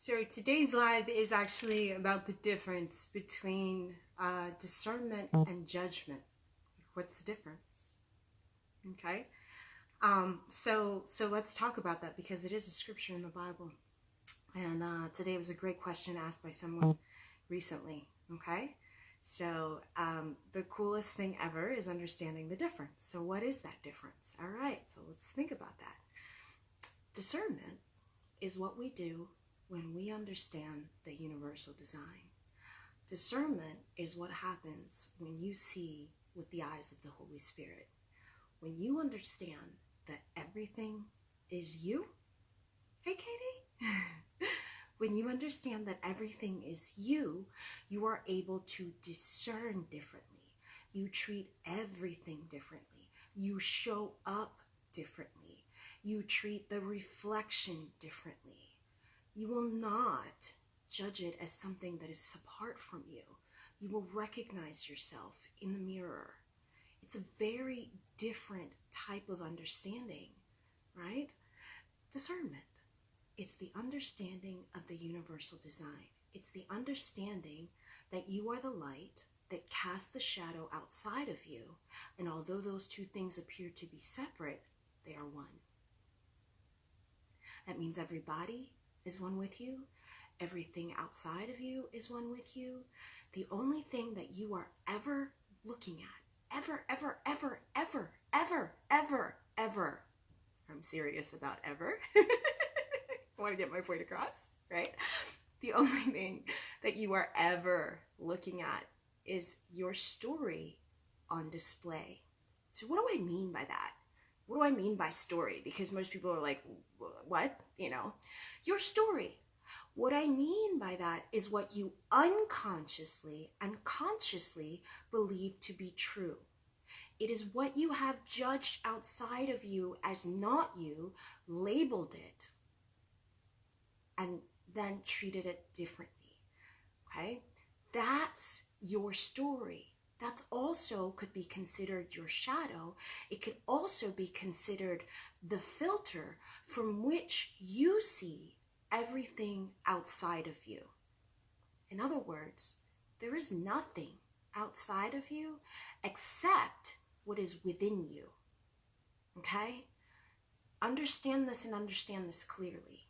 So today's live is actually about the difference between discernment and judgment. What's the difference? Okay. So let's talk about that because it is a scripture in the Bible. And today was a great question asked by someone recently. Okay. So the coolest thing ever is understanding the difference. So what is that difference? All right. So let's think about that. Discernment is what we do when we understand the universal design. Discernment is what happens when you see with the eyes of the Holy Spirit. When you understand that everything is you. Hey, Katie. When you understand that everything is you, you are able to discern differently. You treat everything differently. You show up differently. You treat the reflection differently. You will not judge it as something that is apart from you. You will recognize yourself in the mirror. It's a very different type of understanding, right? Discernment. It's the understanding of the universal design. It's the understanding that you are the light that casts the shadow outside of you. And although those two things appear to be separate, they are one. That means every body is one with you. Everything outside of you is one with you. The only thing that you are ever looking at, ever, I'm serious about ever. I want to get my point across, right? The only thing that you are ever looking at is your story on display. So what do I mean by that? What do I mean by story? Because most people are like, what? Your story. What I mean by that is what you unconsciously and consciously believe to be true. It is what you have judged outside of you as not you, labeled it, and then treated it differently. Okay? That's your story. That also could be considered your shadow. It could also be considered the filter from which you see everything outside of you. In other words, there is nothing outside of you except what is within you. Okay? Understand this and understand this clearly.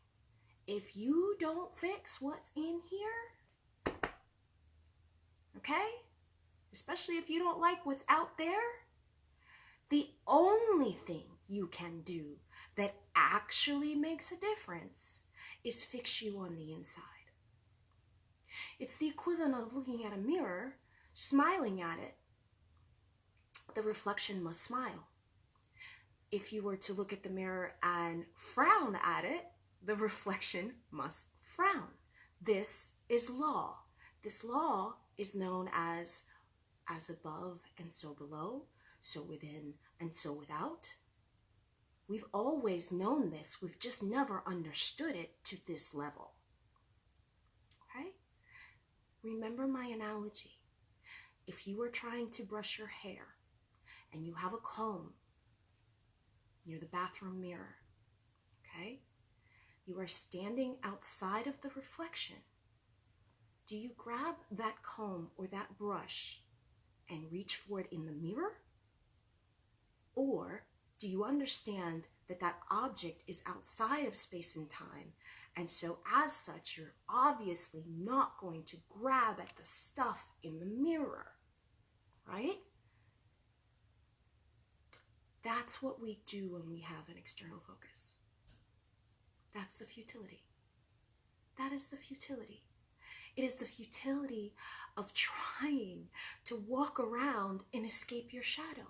If you don't fix what's in here, okay? Especially if you don't like what's out there, the only thing you can do that actually makes a difference is fix you on the inside. It's the equivalent of looking at a mirror, smiling at it. The reflection must smile. If you were to look at the mirror and frown at it, the reflection must frown. This is law. This law is known as above and so below, so within and so without. We've always known this. We've just never understood it to this level. Okay? Remember my analogy. If you were trying to brush your hair and you have a comb near the bathroom mirror, okay? You are standing outside of the reflection. Do you grab that comb or that brush and reach for it in the mirror? Or do you understand that that object is outside of space and time, and so as such, you're obviously not going to grab at the stuff in the mirror, right? That's what we do when we have an external focus. That's the futility. That is the futility. It is the futility of trying to walk around and escape your shadow.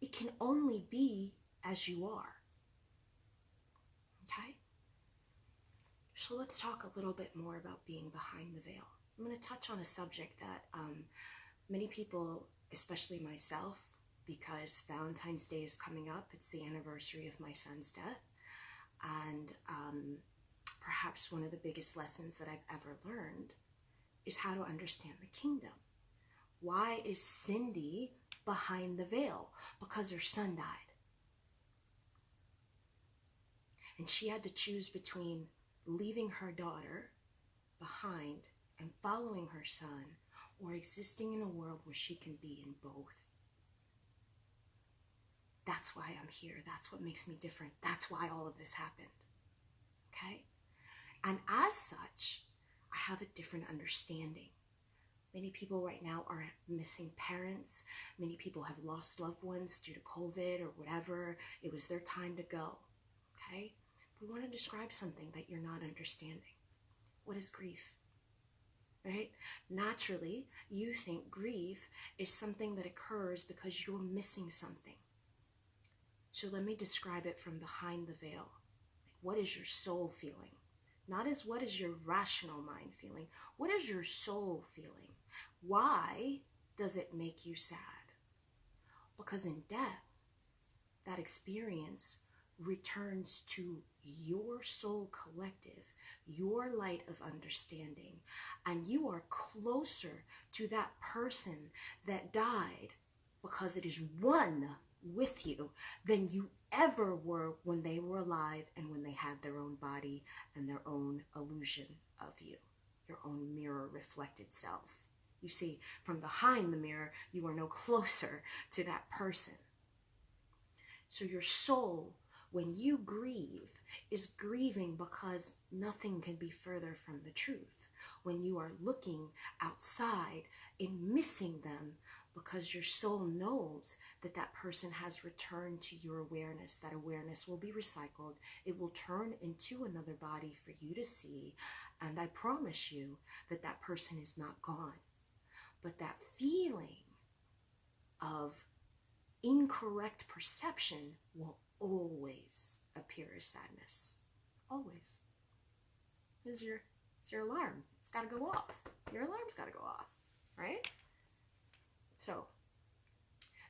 It can only be as you are. Okay? So let's talk a little bit more about being behind the veil. I'm going to touch on a subject that many people, especially myself, because Valentine's Day is coming up, it's the anniversary of my son's death, and perhaps one of the biggest lessons that I've ever learned is how to understand the kingdom. Why is Cindy behind the veil? Because her son died. And she had to choose between leaving her daughter behind and following her son, or existing in a world where she can be in both. That's why I'm here. That's what makes me different. That's why all of this happened. Okay? And as such, I have a different understanding. Many people right now are missing parents. Many people have lost loved ones due to COVID or whatever. It was their time to go. Okay? We want to describe something that you're not understanding. What is grief? Right? Naturally, you think grief is something that occurs because you're missing something. So let me describe it from behind the veil. What is your soul feeling? Not as what is your rational mind feeling. What is your soul feeling? Why does it make you sad? Because in death, that experience returns to your soul collective, your light of understanding, and you are closer to that person that died because it is one with you than you ever were when they were alive and when they had their own body and their own illusion of you, your own mirror reflected self. You see, from behind the mirror, you are no closer to that person. So your soul, when you grieve, is grieving because nothing can be further from the truth. When you are looking outside and missing them, because your soul knows that that person has returned to your awareness. That awareness will be recycled. It will turn into another body for you to see. And I promise you that that person is not gone. But that feeling of incorrect perception will always appear as sadness. Always. It's your alarm. It's got to go off. Your alarm's got to go off, right? So,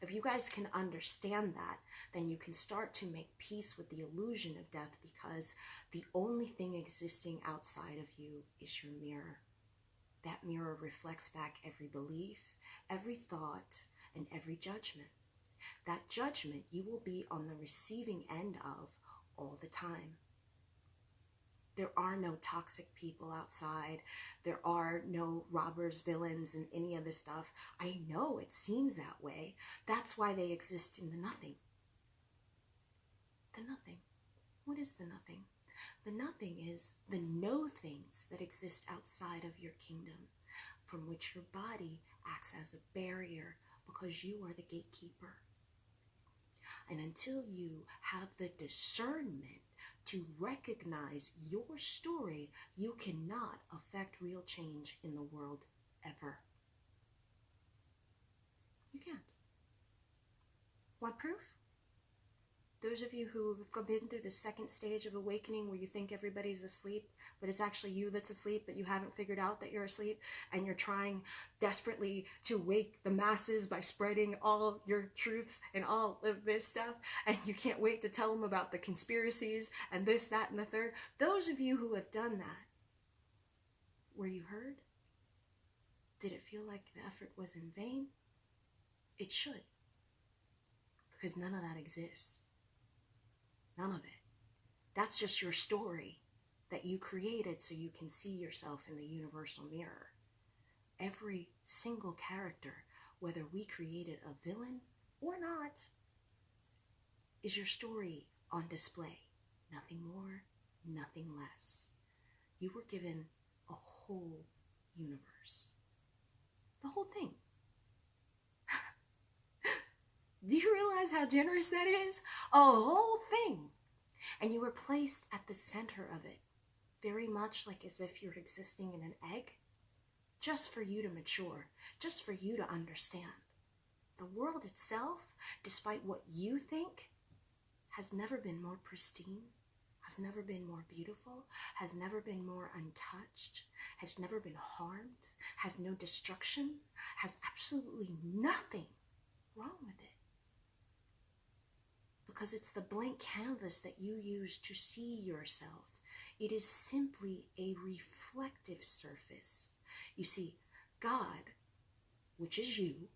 if you guys can understand that, then you can start to make peace with the illusion of death, because the only thing existing outside of you is your mirror. That mirror reflects back every belief, every thought, and every judgment. That judgment you will be on the receiving end of all the time. There are no toxic people outside. There are no robbers, villains, and any of this stuff. I know it seems that way. That's why they exist in the nothing. The nothing. What is the nothing? The nothing is the no things that exist outside of your kingdom, from which your body acts as a barrier because you are the gatekeeper. And until you have the discernment to recognize your story, you cannot affect real change in the world ever. You can't. Want proof? Those of you who have been through the second stage of awakening, where you think everybody's asleep, but it's actually you that's asleep, but you haven't figured out that you're asleep, and you're trying desperately to wake the masses by spreading all your truths and all of this stuff, and you can't wait to tell them about the conspiracies and this, that, and the third. Those of you who have done that, were you heard? Did it feel like the effort was in vain? It should, because none of that exists. None of it. That's just your story that you created so you can see yourself in the universal mirror. Every single character, whether we created a villain or not, is your story on display. Nothing more, nothing less. You were given a whole universe. The whole thing. Do you realize how generous that is? A whole thing. And you were placed at the center of it, very much like as if you're existing in an egg, just for you to mature, just for you to understand. The world itself, despite what you think, has never been more pristine, has never been more beautiful, has never been more untouched, has never been harmed, has no destruction, has absolutely nothing wrong with it. Because it's the blank canvas that you use to see yourself. It is simply a reflective surface. You see, God, which is you,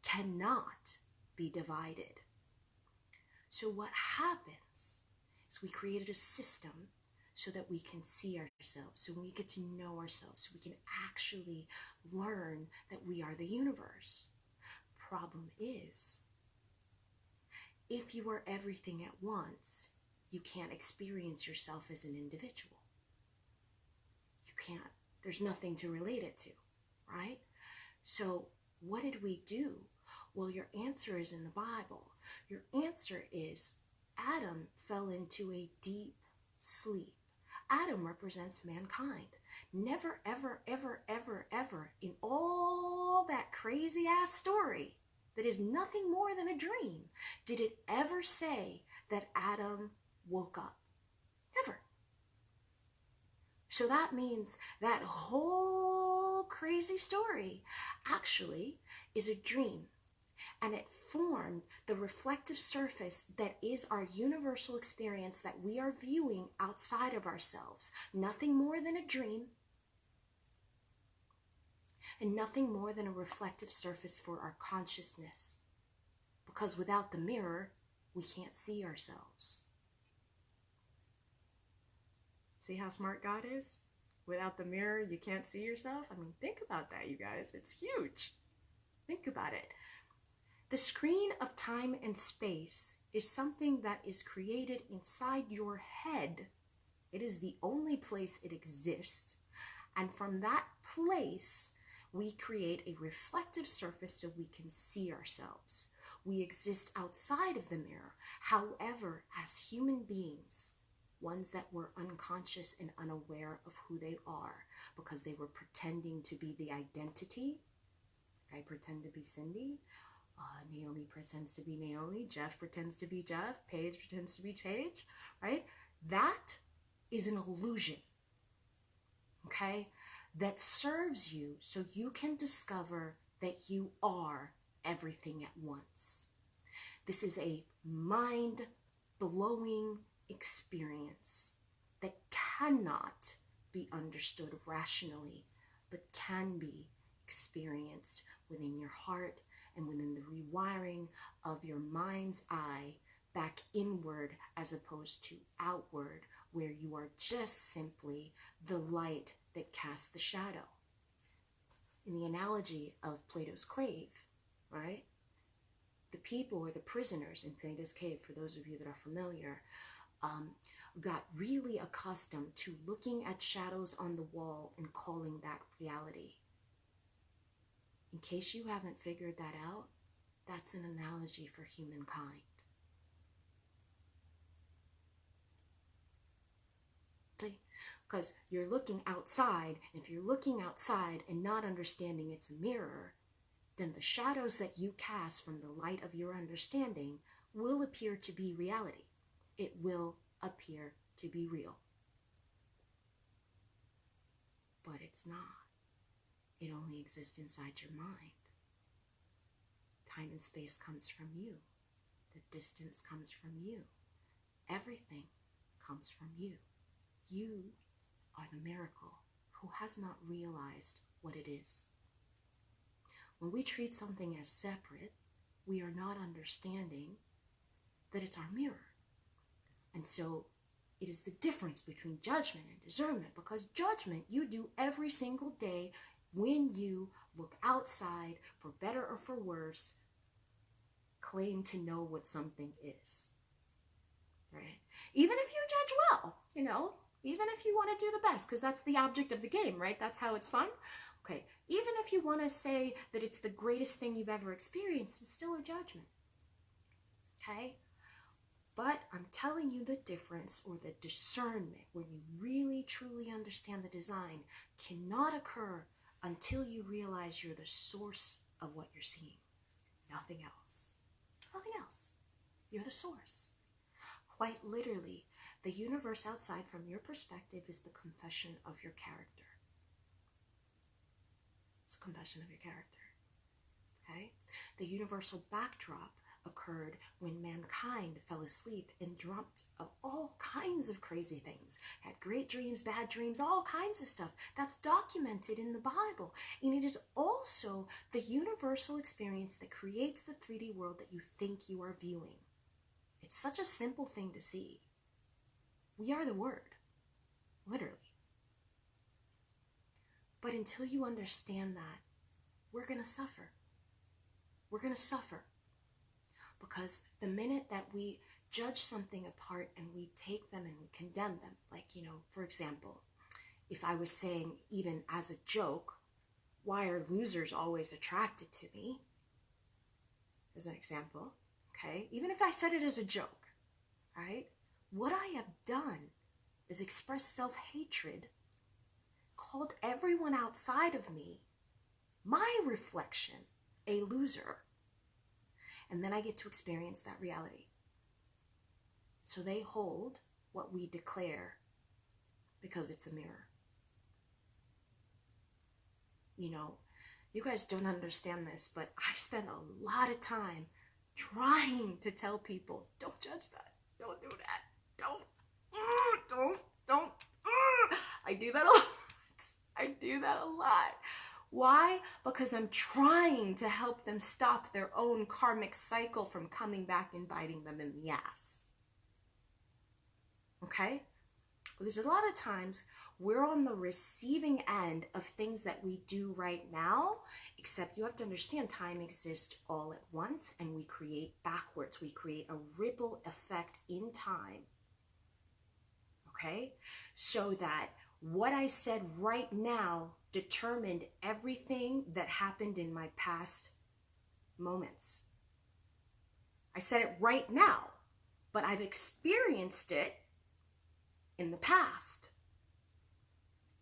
cannot be divided. So what happens is we created a system so that we can see ourselves, so we get to know ourselves, so we can actually learn that we are the universe. Problem is, if you are everything at once, you can't experience yourself as an individual. You can't. There's nothing to relate it to, right? So what did we do? Well, your answer is in the Bible. Your answer is Adam fell into a deep sleep. Adam represents mankind. Never, ever, ever, ever, ever in all that crazy ass story that is nothing more than a dream did it ever say that Adam woke up. Never. So that means that whole crazy story actually is a dream. And it formed the reflective surface that is our universal experience that we are viewing outside of ourselves. Nothing more than a dream, and nothing more than a reflective surface for our consciousness. Because without the mirror, we can't see ourselves. See how smart God is? Without the mirror, you can't see yourself? I mean, think about that, you guys. It's huge. Think about it. The screen of time and space is something that is created inside your head. It is the only place it exists. And from that place, we create a reflective surface so we can see ourselves. We exist outside of the mirror. However, as human beings, ones that were unconscious and unaware of who they are because they were pretending to be the identity. I pretend to be Cindy. Naomi pretends to be Naomi. Jeff pretends to be Jeff. Paige pretends to be Paige, right? That is an illusion, okay? That serves you so you can discover that you are everything at once. This is a mind-blowing experience that cannot be understood rationally, but can be experienced within your heart and within the rewiring of your mind's eye back inward as opposed to outward, where you are just simply the light that casts the shadow. In the analogy of Plato's cave, right? The people or the prisoners in Plato's cave, for those of you that are familiar, got really accustomed to looking at shadows on the wall and calling that reality. In case you haven't figured that out, that's an analogy for humankind. Because you're looking outside, and if you're looking outside and not understanding it's a mirror, then the shadows that you cast from the light of your understanding will appear to be reality. It will appear to be real. But it's not. It only exists inside your mind. Time and space comes from you. The distance comes from you. Everything comes from you. You are the miracle who has not realized what it is. When we treat something as separate, we are not understanding that it's our mirror. And so it is the difference between judgment and discernment, because judgment you do every single day when you look outside, for better or for worse, claim to know what something is, right? Even if you judge well, even if you want to do the best, because that's the object of the game, right? That's how it's fun. Okay, even if you want to say that it's the greatest thing you've ever experienced, it's still a judgment, okay? But I'm telling you the difference, or the discernment, where you really truly understand the design, cannot occur until you realize you're the source of what you're seeing. Nothing else. Nothing else. You're the source. Quite literally, the universe outside from your perspective is the confession of your character. It's a confession of your character. Okay? The universal backdrop occurred when mankind fell asleep and dreamt of all kinds of crazy things. Had great dreams, bad dreams, all kinds of stuff. That's documented in the Bible. And it is also the universal experience that creates the 3D world that you think you are viewing. It's such a simple thing to see. We are the Word. literally. But until you understand that, we're going to suffer. We're going to suffer. Because the minute that we judge something apart and we take them and we condemn them, like, for example, if I was saying, even as a joke, why are losers always attracted to me? As an example, okay? Even if I said it as a joke, right? What I have done is express self-hatred, called everyone outside of me, my reflection, a loser. And then I get to experience that reality. So they hold what we declare because it's a mirror. You guys don't understand this, but I spend a lot of time trying to tell people, don't judge that. Don't do that. Don't. I do that a lot. I do that a lot. Why? Because I'm trying to help them stop their own karmic cycle from coming back and biting them in the ass. Okay? Because a lot of times we're on the receiving end of things that we do right now, except you have to understand time exists all at once and we create backwards. We create a ripple effect in time. Okay? So that what I said right now determined everything that happened in my past moments. I said it right now, but I've experienced it in the past.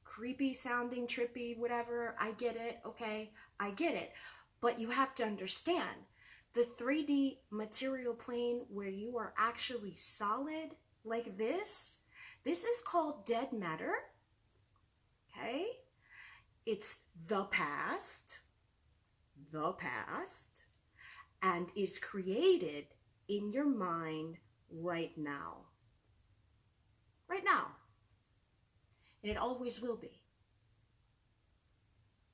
Creepy sounding, trippy, whatever, I get it, okay, I get it. But you have to understand, the 3D material plane where you are actually solid like this is called dead matter, okay? It's the past, and is created in your mind right now. Right now. And it always will be.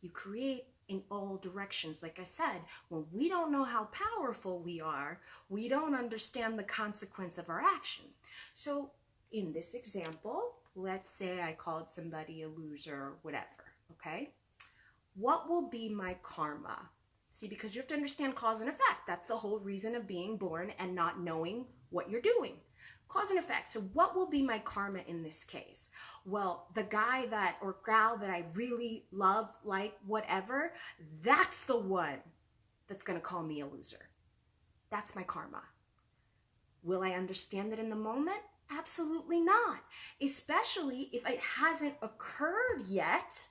You create in all directions. Like I said, when we don't know how powerful we are, we don't understand the consequence of our action. So in this example, let's say I called somebody a loser or whatever, okay? What will be my karma? See, because you have to understand cause and effect. That's the whole reason of being born and not knowing what you're doing. Cause and effect. So what will be my karma in this case? Well, the guy that or gal that I really love, like, whatever, that's the one that's going to call me a loser. That's my karma. Will I understand it in the moment? Absolutely not. Especially if it hasn't occurred yet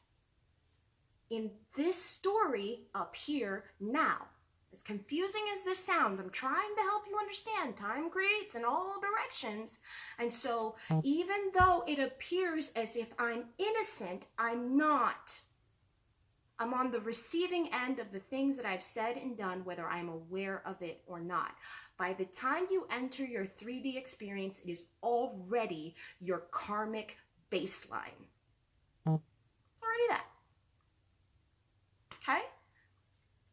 in this story up here now. As confusing as this sounds, I'm trying to help you understand. Time creates in all directions. And so even though it appears as if I'm innocent, I'm not. I'm on the receiving end of the things that I've said and done, whether I'm aware of it or not. By the time you enter your 3D experience, it is already your karmic baseline. Already that. Okay?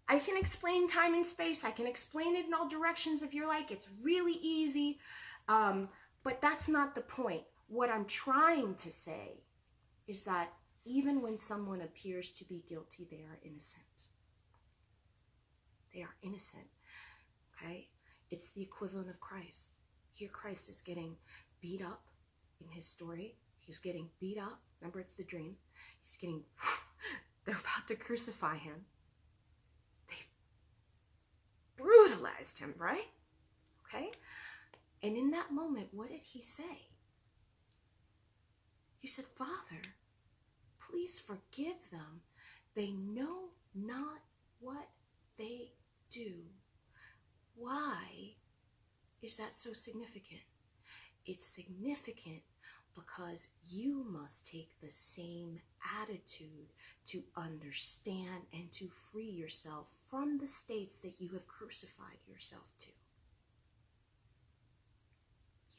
I can explain time and space. I can explain it in all directions if you're like. It's really easy. But that's not the point. What I'm trying to say is that even when someone appears to be guilty, they are innocent. They are innocent. Okay? It's the equivalent of Christ. Here Christ is getting beat up in his story. He's getting beat up. Remember, it's the dream. He's getting, they're about to crucify him. Brutalized him, right? Okay? And in that moment, what did he say? He said, Father, please forgive them. They know not what they do. Why is that so significant? It's significant because you must take the same attitude to understand and to free yourself from the states that you have crucified yourself to.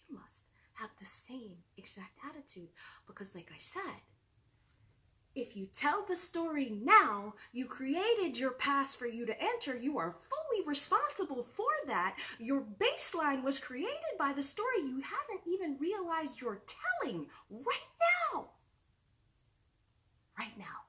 You must have the same exact attitude because, like I said, if you tell the story now, you created your past for you to enter. You are fully responsible for that. Your baseline was created by the story you haven't even realized you're telling right now. right now.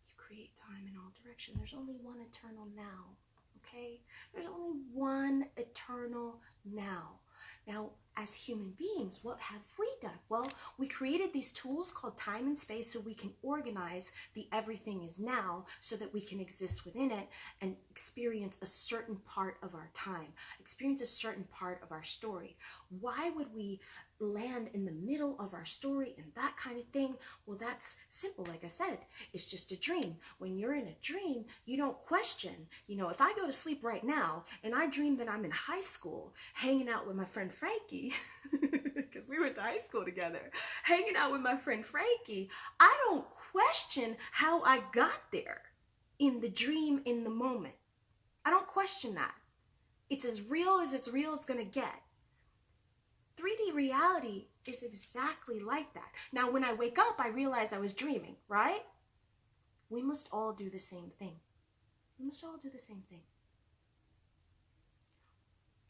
You create time in all direction. There's only one eternal now, okay? There's only one eternal now. Now, as human beings, what have we done? Well, we created these tools called time and space so we can organize the everything is now so that we can exist within it and experience a certain part of our time, experience a certain part of our story. Why would we land in the middle of our story and that kind of thing? Well, that's simple. Like I said, it's just a dream. When you're in a dream, you don't question. You know, if I go to sleep right now and I dream that I'm in high school hanging out with my friend Frankie, because we went to high school together, hanging out with my friend Frankie, I don't question how I got there in the dream, in the moment. I don't question that. It's as real as it's going to get. 3D reality is exactly like that. Now, when I wake up, I realize I was dreaming, right? We must all do the same thing. We must all do the same thing.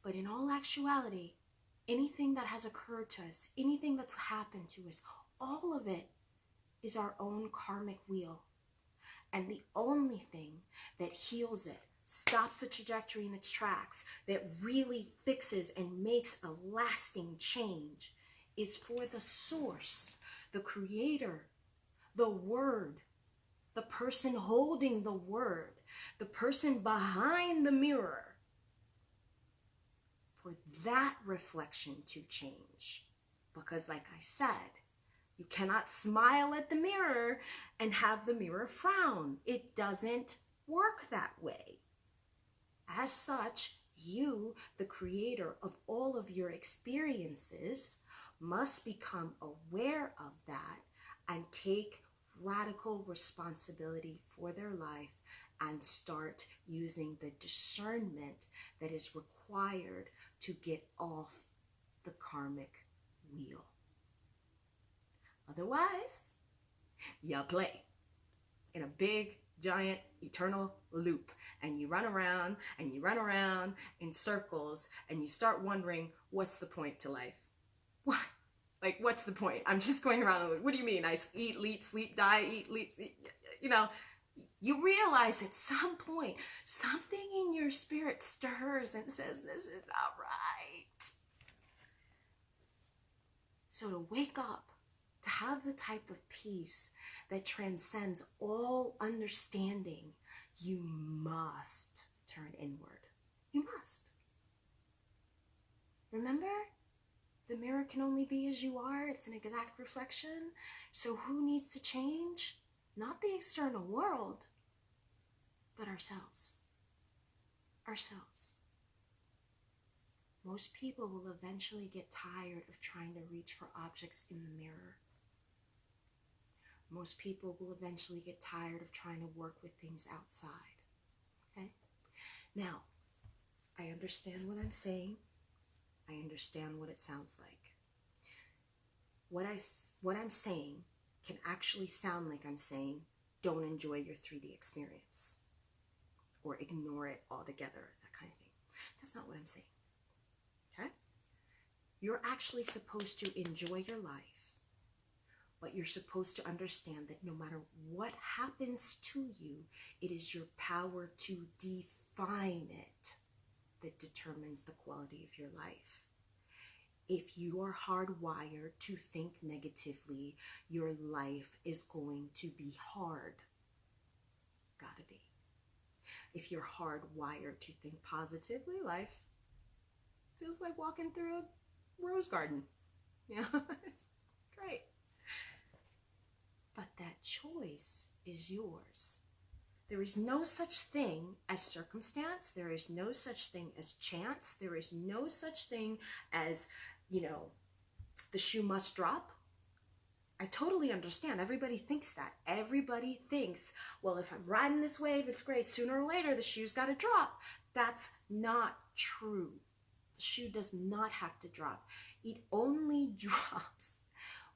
But in all actuality, anything that has occurred to us, anything that's happened to us, all of it is our own karmic wheel. And the only thing that heals it, stops the trajectory in its tracks, that really fixes and makes a lasting change is for the source, the creator, the word, the person holding the word, the person behind the mirror, for that reflection to change. Because like I said, you cannot smile at the mirror and have the mirror frown. It doesn't work that way. As such, you, the creator of all of your experiences, must become aware of that and take radical responsibility for their life and start using the discernment that is required to get off the karmic wheel. Otherwise, you play in a big, giant, eternal loop, and you run around in circles, and you start wondering, what's the point to life? What? Like, what's the point? I'm just going around the loop. What do you mean? I eat, sleep, die, eat, sleep. You know, you realize at some point, something in your spirit stirs and says, this is not right. So to wake up, to have the type of peace that transcends all understanding, you must turn inward. You must. Remember, the mirror can only be as you are. It's an exact reflection. So who needs to change? Not the external world, but ourselves. Ourselves. Most people will eventually get tired of trying to reach for objects in the mirror. Most people will eventually get tired of trying to work with things outside. Okay? Now, I understand what I'm saying. I understand what it sounds like. What I'm saying can actually sound like I'm saying, don't enjoy your 3D experience or ignore it altogether, that kind of thing. That's not what I'm saying. Okay? You're actually supposed to enjoy your life, but you're supposed to understand that no matter what happens to you, it is your power to define it that determines the quality of your life. If you are hardwired to think negatively, your life is going to be hard. Gotta be. If you're hardwired to think positively, life feels like walking through a rose garden. Yeah, it's great. But that choice is yours. There is no such thing as circumstance. There is no such thing as chance. There is no such thing as, the shoe must drop. I totally understand. Everybody thinks that. Everybody thinks, well, if I'm riding this wave, it's great. Sooner or later, the shoe's got to drop. That's not true. The shoe does not have to drop. It only drops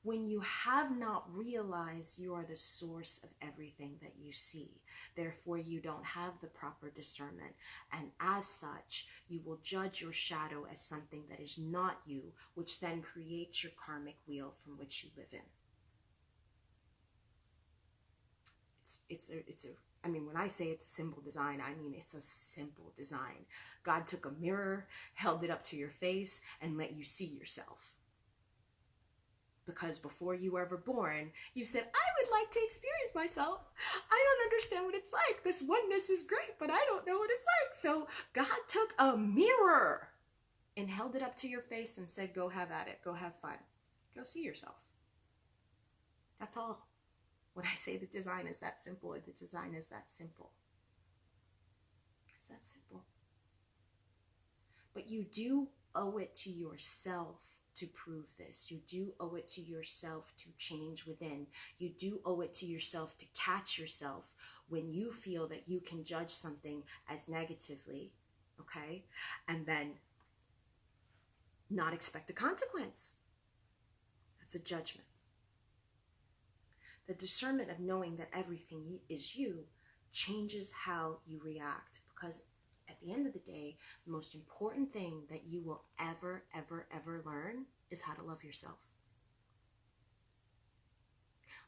when you have not realized you are the source of everything that you see. Therefore, you don't have the proper discernment. And as such, you will judge your shadow as something that is not you, which then creates your karmic wheel from which you live in. I mean, when I say it's a simple design, I mean it's a simple design. God took a mirror, held it up to your face, and let you see yourself. Because before you were ever born, you said, I would like to experience myself. I don't understand what it's like. This oneness is great, but I don't know what it's like. So God took a mirror and held it up to your face and said, go have at it. Go have fun. Go see yourself. That's all. When I say the design is that simple, the design is that simple. It's that simple. But you do owe it to yourself to prove this. You do owe it to yourself to change within. You do owe it to yourself to catch yourself when you feel that you can judge something as negatively, okay? And then not expect a consequence. That's a judgment. The discernment of knowing that everything is you changes how you react, because at the end of the day, the most important thing that you will ever, ever, ever learn is how to love yourself.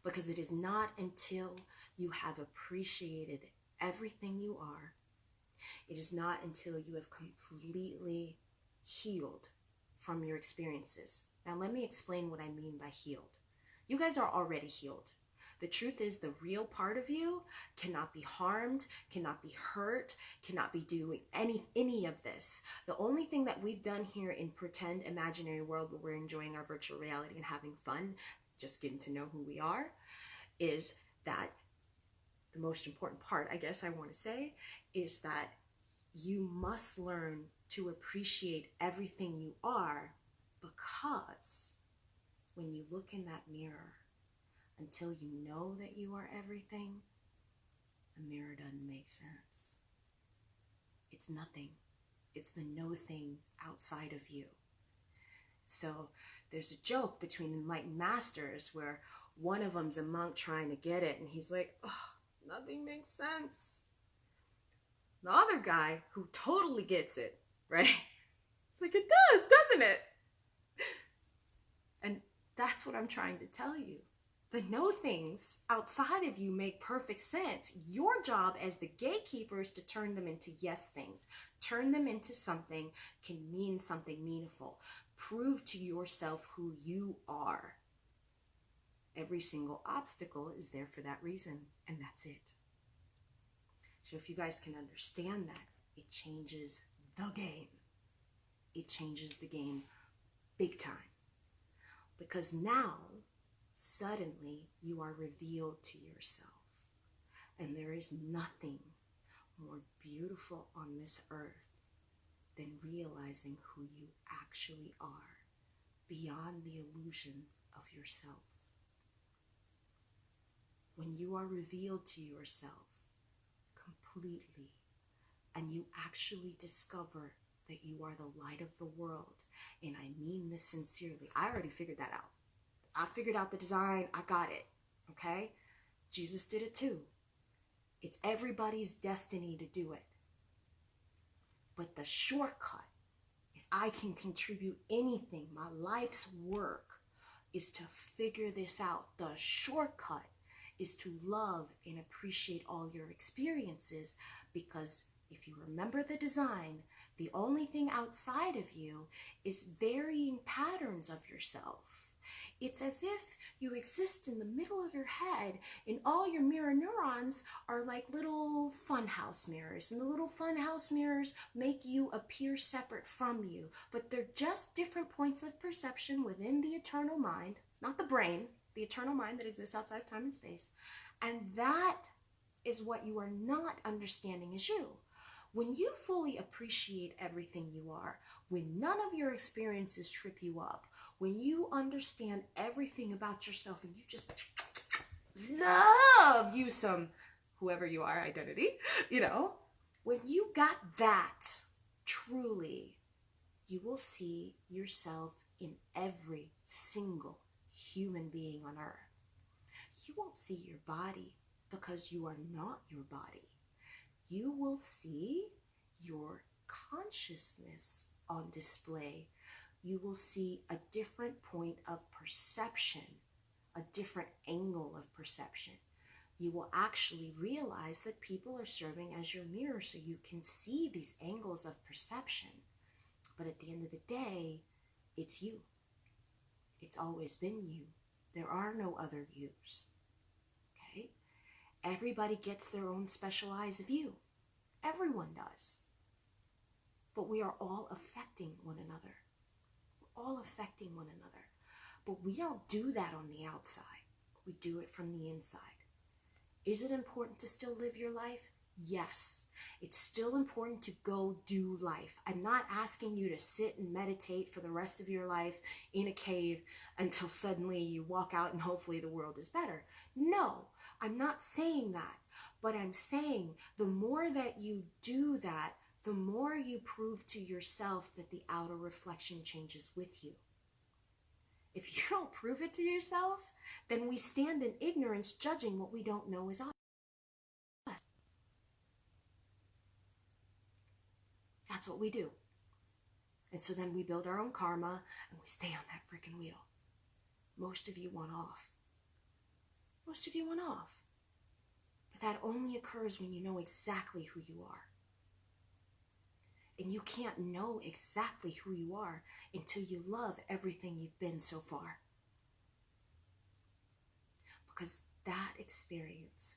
Because it is not until you have appreciated everything you are, it is not until you have completely healed from your experiences. Now, let me explain what I mean by healed. You guys are already healed. The truth is, the real part of you cannot be harmed, cannot be hurt, cannot be doing any of this. The only thing that we've done here in pretend imaginary world where we're enjoying our virtual reality and having fun, just getting to know who we are, is that the most important part, I guess I want to say, is that you must learn to appreciate everything you are, because when you look in that mirror, until you know that you are everything, the mirror doesn't make sense. It's nothing. It's the no thing outside of you. So there's a joke between enlightened masters where one of them's a monk trying to get it, and he's like, oh, nothing makes sense. The other guy who totally gets it, right? It's like, it does, doesn't it? And that's what I'm trying to tell you. The no things outside of you make perfect sense. Your job as the gatekeeper is to turn them into yes things. Turn them into something can mean something meaningful. Prove to yourself who you are. Every single obstacle is there for that reason, and that's it. So if you guys can understand that, it changes the game. It changes the game big time. Because now, suddenly, you are revealed to yourself. And there is nothing more beautiful on this earth than realizing who you actually are beyond the illusion of yourself. When you are revealed to yourself completely, and you actually discover that you are the light of the world, and I mean this sincerely, I already figured that out. I figured out the design, I got it, okay? Jesus did it too. It's everybody's destiny to do it. But the shortcut, if I can contribute anything, my life's work is to figure this out. The shortcut is to love and appreciate all your experiences, because if you remember the design, the only thing outside of you is varying patterns of yourself. It's as if you exist in the middle of your head and all your mirror neurons are like little funhouse mirrors, and the little funhouse mirrors make you appear separate from you, but they're just different points of perception within the eternal mind, not the brain, the eternal mind that exists outside of time and space. And that is what you are not understanding is you. When you fully appreciate everything you are, when none of your experiences trip you up, when you understand everything about yourself and you just love you some whoever you are identity, when you got that, truly, you will see yourself in every single human being on earth. You won't see your body because you are not your body. You will see your consciousness on display. You will see a different point of perception, a different angle of perception. you will actually realize that people are serving as your mirror, so you can see these angles of perception. But at the end of the day, it's you. It's always been you. There are no other yous. Okay? Everybody gets their own specialized view. Everyone does. But we are all affecting one another. We're all affecting one another. But we don't do that on the outside. We do it from the inside. Is it important to still live your life? Yes. It's still important to go do life. I'm not asking you to sit and meditate for the rest of your life in a cave until suddenly you walk out and hopefully the world is better. No, I'm not saying that. But I'm saying the more that you do that, the more you prove to yourself that the outer reflection changes with you. If you don't prove it to yourself, then we stand in ignorance judging what we don't know is us. That's what we do. And so then we build our own karma and we stay on that freaking wheel. Most of you want off. Most of you want off. But that only occurs when you know exactly who you are. And you can't know exactly who you are until you love everything you've been so far. Because that experience,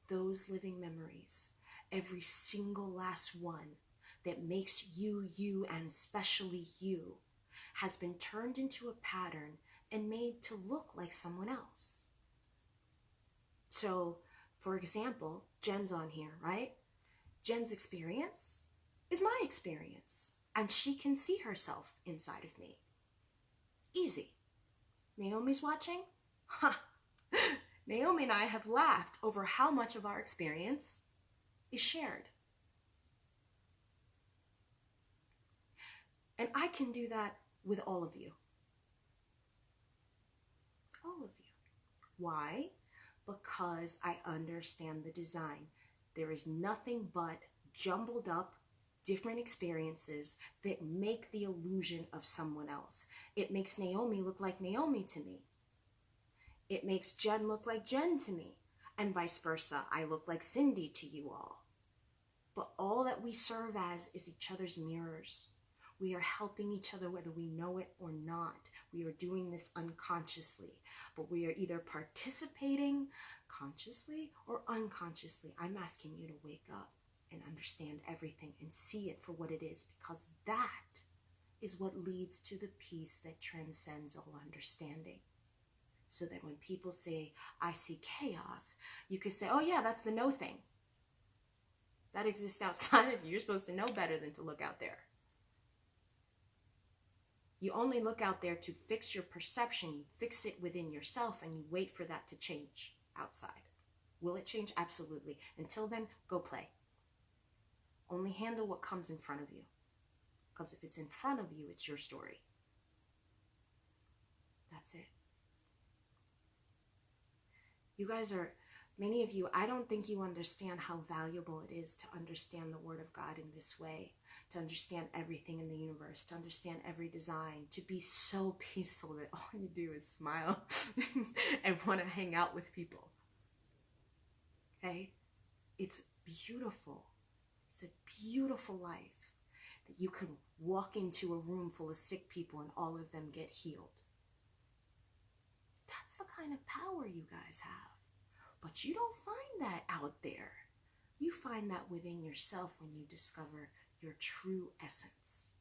those living memories, every single last one that makes you, you, and especially you, has been turned into a pattern and made to look like someone else. So, for example, Jen's on here, right? Jen's experience is my experience, and she can see herself inside of me. Easy. Naomi's watching? Ha! Naomi and I have laughed over how much of our experience is shared. And I can do that with all of you. All of you. Why? Because I understand the design. There is nothing but jumbled up different experiences that make the illusion of someone else. It makes Naomi look like Naomi to me. It makes Jen look like Jen to me. And vice versa. I look like Cindy to you all. But all that we serve as is each other's mirrors. We are helping each other whether we know it or not. We are doing this unconsciously. But we are either participating consciously or unconsciously. I'm asking you to wake up and understand everything and see it for what it is, because that is what leads to the peace that transcends all understanding. So that when people say, I see chaos, you can say, oh yeah, that's the no thing. That exists outside of you. You're supposed to know better than to look out there. You only look out there to fix your perception. You fix it within yourself and you wait for that to change outside. Will it change? Absolutely. Until then, go play. Only handle what comes in front of you. Because if it's in front of you, it's your story. That's it. You guys are, many of you, I don't think you understand how valuable it is to understand the Word of God in this way, to understand everything in the universe, to understand every design, to be so peaceful that all you do is smile and want to hang out with people. Okay? It's beautiful. It's a beautiful life that you can walk into a room full of sick people and all of them get healed. That's the kind of power you guys have. But you don't find that out there. You find that within yourself when you discover your true essence.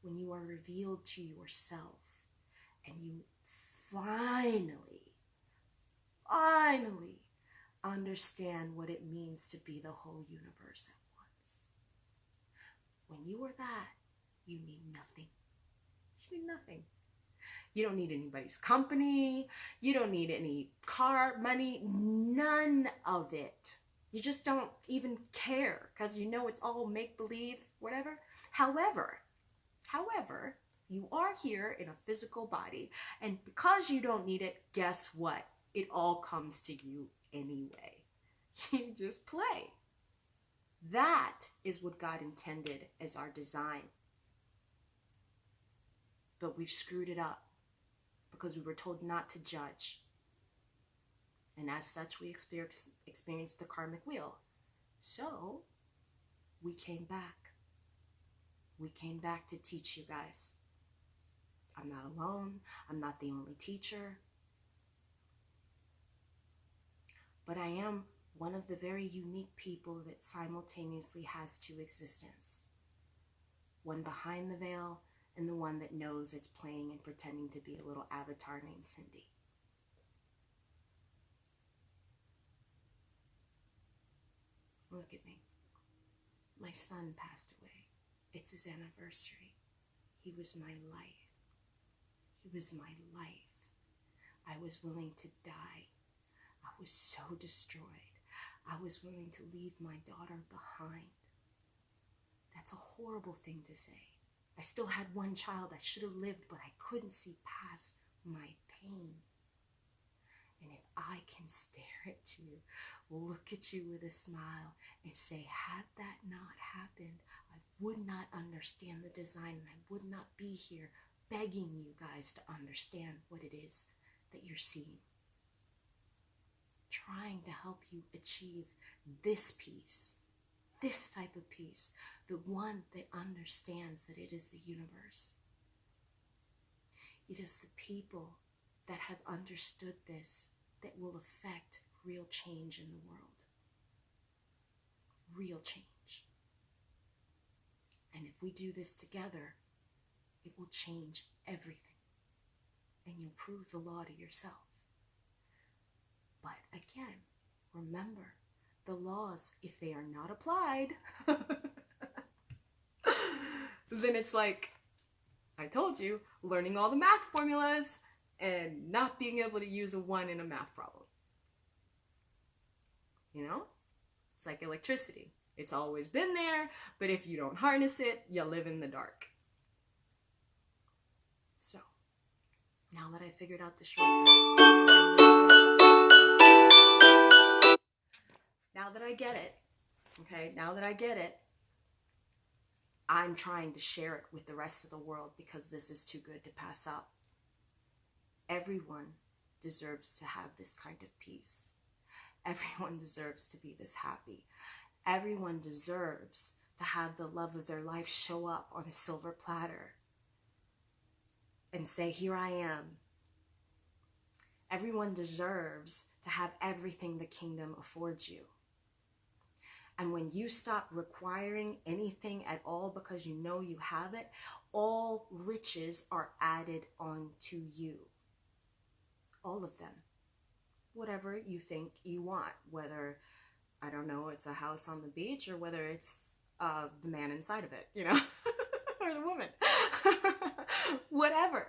When you are revealed to yourself and you finally understand what it means to be the whole universe at once. When you are that, you need nothing. You need nothing. You don't need anybody's company. You don't need any car, money, none of it. You just don't even care because you know it's all make-believe, whatever. However, you are here in a physical body, and because you don't need it, guess what? It all comes to you anyway. You just play. That is what God intended as our design. But we've screwed it up because we were told not to judge. And as such, we experienced the karmic wheel. So we came back. We came back to teach you guys. I'm not alone. I'm not the only teacher. But I am one of the very unique people that simultaneously has two existences. One behind the veil and the one that knows it's playing and pretending to be a little avatar named Cindy. Look at me. My son passed away. It's his anniversary. He was my life. He was my life. I was willing to die. I was so destroyed. I was willing to leave my daughter behind. That's a horrible thing to say. I still had one child. I should have lived, but I couldn't see past my pain. And if I can stare at you, look at you with a smile and say, had that not happened, I would not understand the design and I would not be here begging you guys to understand what it is that you're seeing. Trying to help you achieve this peace, this type of peace, the one that understands that it is the universe. It is the people that have understood this that will affect real change in the world. Real change. And if we do this together, it will change everything. And you'll prove the law to yourself. But again, remember, the laws, if they are not applied, then it's like, I told you, learning all the math formulas and not being able to use a 1 in a math problem. You know? It's like electricity. It's always been there, but if you don't harness it, you live in the dark. So, now that I figured out the shortcut, now that I get it, okay, now that I get it, I'm trying to share it with the rest of the world because this is too good to pass up. Everyone deserves to have this kind of peace. Everyone deserves to be this happy. Everyone deserves to have the love of their life show up on a silver platter and say, here I am. Everyone deserves to have everything the kingdom affords you. And when you stop requiring anything at all because you know you have it, all riches are added onto you. All of them. Whatever you think you want. Whether, I don't know, it's a house on the beach or whether it's the man inside of it, you know, or the woman. Whatever.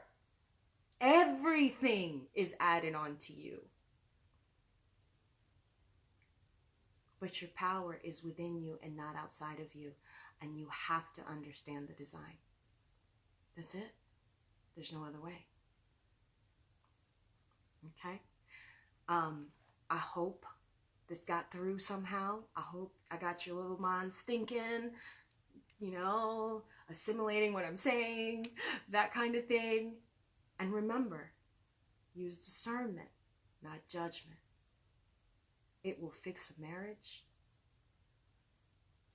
Everything is added onto you. But your power is within you and not outside of you. And you have to understand the design. That's it. There's no other way. Okay? I hope this got through somehow. I hope I got your little minds thinking, you know, assimilating what I'm saying, that kind of thing. And remember, use discernment, not judgment. It will fix a marriage.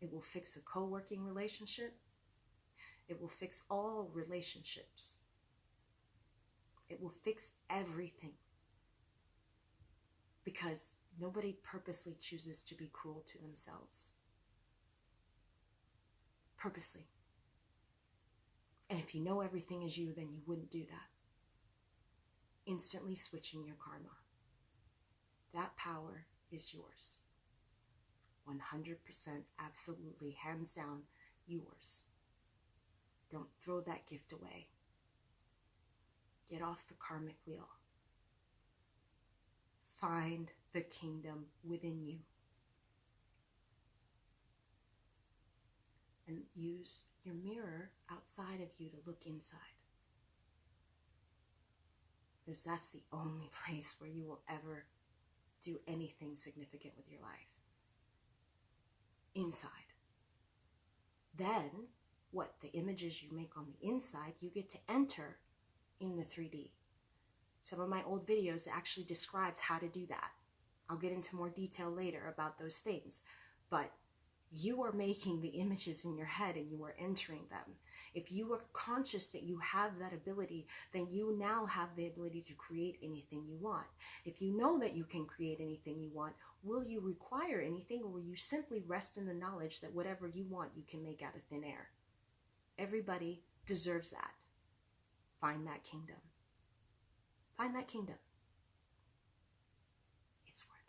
It will fix a co-working relationship. It will fix all relationships. It will fix everything. Because nobody purposely chooses to be cruel to themselves. Purposely. And if you know everything is you, then you wouldn't do that. Instantly switching your karma. That power is yours. 100%, absolutely, hands down, yours. Don't throw that gift away. Get off the karmic wheel. Find the kingdom within you. And use your mirror outside of you to look inside. Because that's the only place where you will ever do anything significant with your life. Inside. Then, what the images you make on the inside, you get to enter in the 3D. Some of my old videos actually describes how to do that. I'll get into more detail later about those things. But you are making the images in your head and you are entering them. If you are conscious that you have that ability, then you now have the ability to create anything you want. If you know that you can create anything you want, will you require anything, or will you simply rest in the knowledge that whatever you want, you can make out of thin air? Everybody deserves that. Find that kingdom. Find that kingdom. It's worth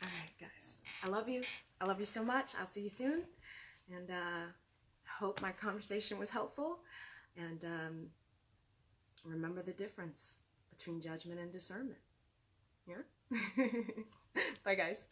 it. All right, guys. I love you. I love you so much. I'll see you soon. And hope my conversation was helpful. And remember the difference between judgment and discernment. Yeah? Bye, guys.